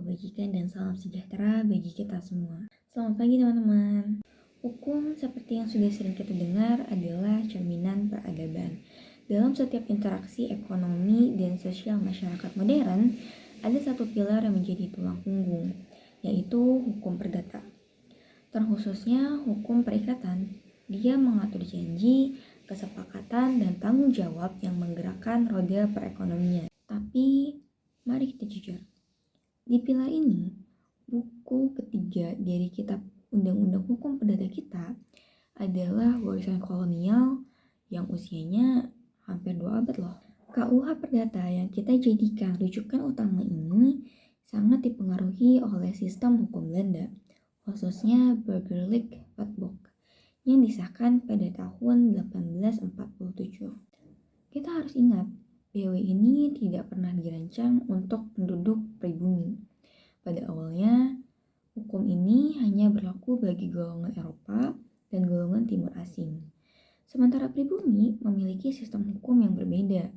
kebajikan dan salam sejahtera bagi kita semua. Selamat pagi teman-teman. Hukum seperti yang sudah sering kita dengar adalah cerminan peradaban. Dalam setiap interaksi ekonomi dan sosial masyarakat modern, ada satu pilar yang menjadi tulang punggung, yaitu hukum perdata. Terkhususnya hukum perikatan. Dia mengatur janji, kesepakatan, dan tanggung jawab yang menggerakkan roda perekonomian. Tapi, mari kita jujur. Di pilar ini, buku ketiga dari kitab Undang-Undang Hukum Perdata kita adalah warisan kolonial yang usianya hampir 2 abad loh. KUH Perdata yang kita jadikan rujukan utama ini sangat dipengaruhi oleh sistem hukum Belanda, khususnya Burgerlijk Wetboek yang disahkan pada tahun 1847. Kita harus ingat, BW ini tidak pernah dirancang untuk penduduk pribumi. Pada awalnya, hukum ini hanya berlaku bagi golongan Eropa dan golongan timur asing. Sementara pribumi memiliki sistem hukum yang berbeda.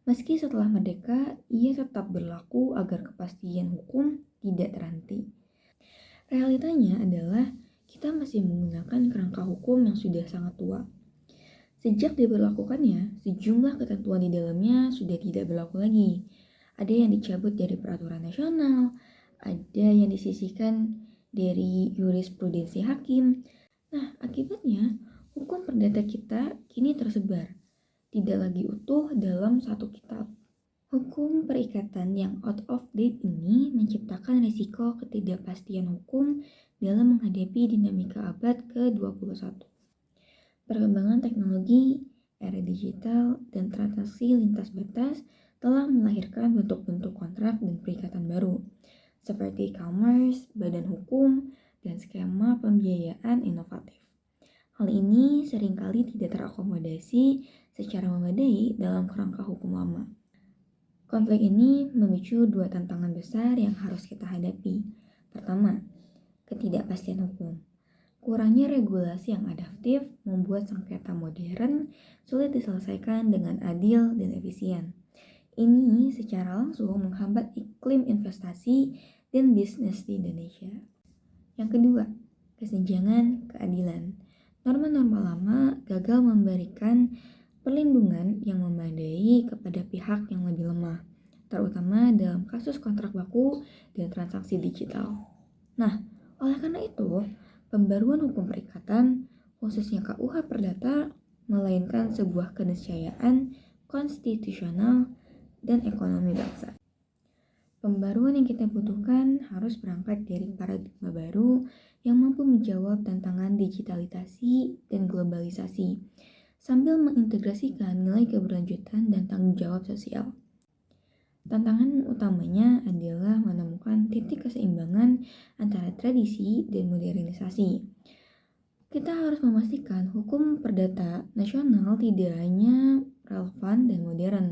Meski setelah merdeka, ia tetap berlaku agar kepastian hukum tidak terhenti. Realitanya adalah kita masih menggunakan kerangka hukum yang sudah sangat tua. Sejak diberlakukannya, sejumlah ketentuan di dalamnya sudah tidak berlaku lagi. Ada yang dicabut dari peraturan nasional, ada yang disisihkan dari jurisprudensi hakim. Nah, akibatnya hukum perdata kita kini tersebar, tidak lagi utuh dalam satu kitab. Hukum perikatan yang out of date ini menciptakan risiko ketidakpastian hukum dalam menghadapi dinamika abad ke-21. Perkembangan teknologi, era digital, dan transaksi lintas batas telah melahirkan bentuk-bentuk kontrak dan perikatan baru, seperti e-commerce, badan hukum, dan skema pembiayaan inovatif. Hal ini seringkali tidak terakomodasi secara memadai dalam kerangka hukum lama. Konflik ini memicu dua tantangan besar yang harus kita hadapi. Pertama, ketidakpastian hukum. Kurangnya regulasi yang adaptif membuat sengketa modern sulit diselesaikan dengan adil dan efisien. Ini secara langsung menghambat iklim investasi dan bisnis di Indonesia. Yang kedua, kesenjangan keadilan. Norma-norma lama gagal memberikan perlindungan yang memadai kepada pihak yang lebih lemah, terutama dalam kasus kontrak baku dan transaksi digital. Nah, oleh karena itu, pembaruan hukum perikatan, khususnya KUH Perdata, melainkan sebuah keniscayaan konstitusional dan ekonomi bangsa. Pembaruan yang kita butuhkan harus berangkat dari paradigma baru yang mampu menjawab tantangan digitalisasi dan globalisasi, sambil mengintegrasikan nilai keberlanjutan dan tanggung jawab sosial. Tantangan utamanya adalah menemukan titik keseimbangan antara tradisi dan modernisasi. Kita harus memastikan hukum perdata nasional tidak hanya relevan dan modern,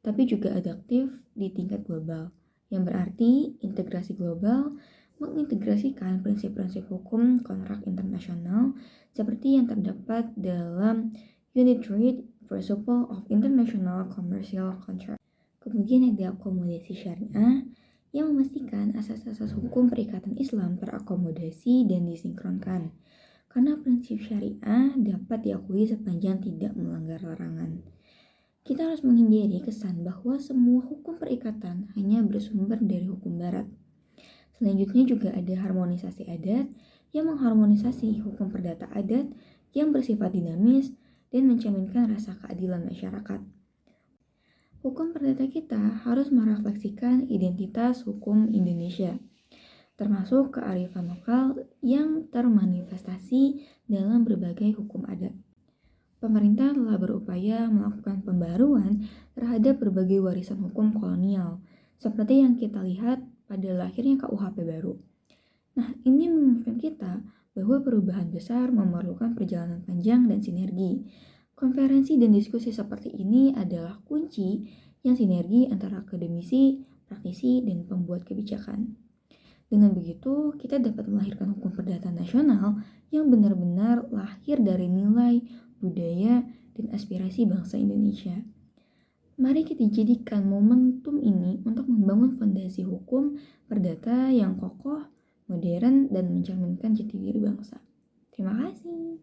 tapi juga adaptif di tingkat global, yang berarti integrasi global mengintegrasikan prinsip-prinsip hukum kontrak internasional seperti yang terdapat dalam Unitary Principle of International Commercial Contract. Kemudian ada akomodasi syariah yang memastikan asas-asas hukum perikatan Islam terakomodasi dan disinkronkan, karena prinsip syariah dapat diakui sepanjang tidak melanggar larangan. Kita harus menghindari kesan bahwa semua hukum perikatan hanya bersumber dari hukum barat. Selanjutnya juga ada harmonisasi adat yang mengharmonisasi hukum perdata adat yang bersifat dinamis dan mencerminkan rasa keadilan masyarakat. Hukum perdata kita harus merefleksikan identitas hukum Indonesia, termasuk kearifan lokal yang termanifestasi dalam berbagai hukum adat. Pemerintah telah berupaya melakukan pembaruan terhadap berbagai warisan hukum kolonial, seperti yang kita lihat pada lahirnya KUHP baru. Nah, ini mengingatkan kita bahwa perubahan besar memerlukan perjalanan panjang dan sinergi. Konferensi dan diskusi seperti ini adalah kunci yang sinergi antara akademisi, praktisi, dan pembuat kebijakan. Dengan begitu, kita dapat melahirkan hukum perdata nasional yang benar-benar lahir dari nilai, budaya, dan aspirasi bangsa Indonesia. Mari kita jadikan momentum ini untuk membangun fondasi hukum perdata yang kokoh, modern, dan mencerminkan jati diri bangsa. Terima kasih.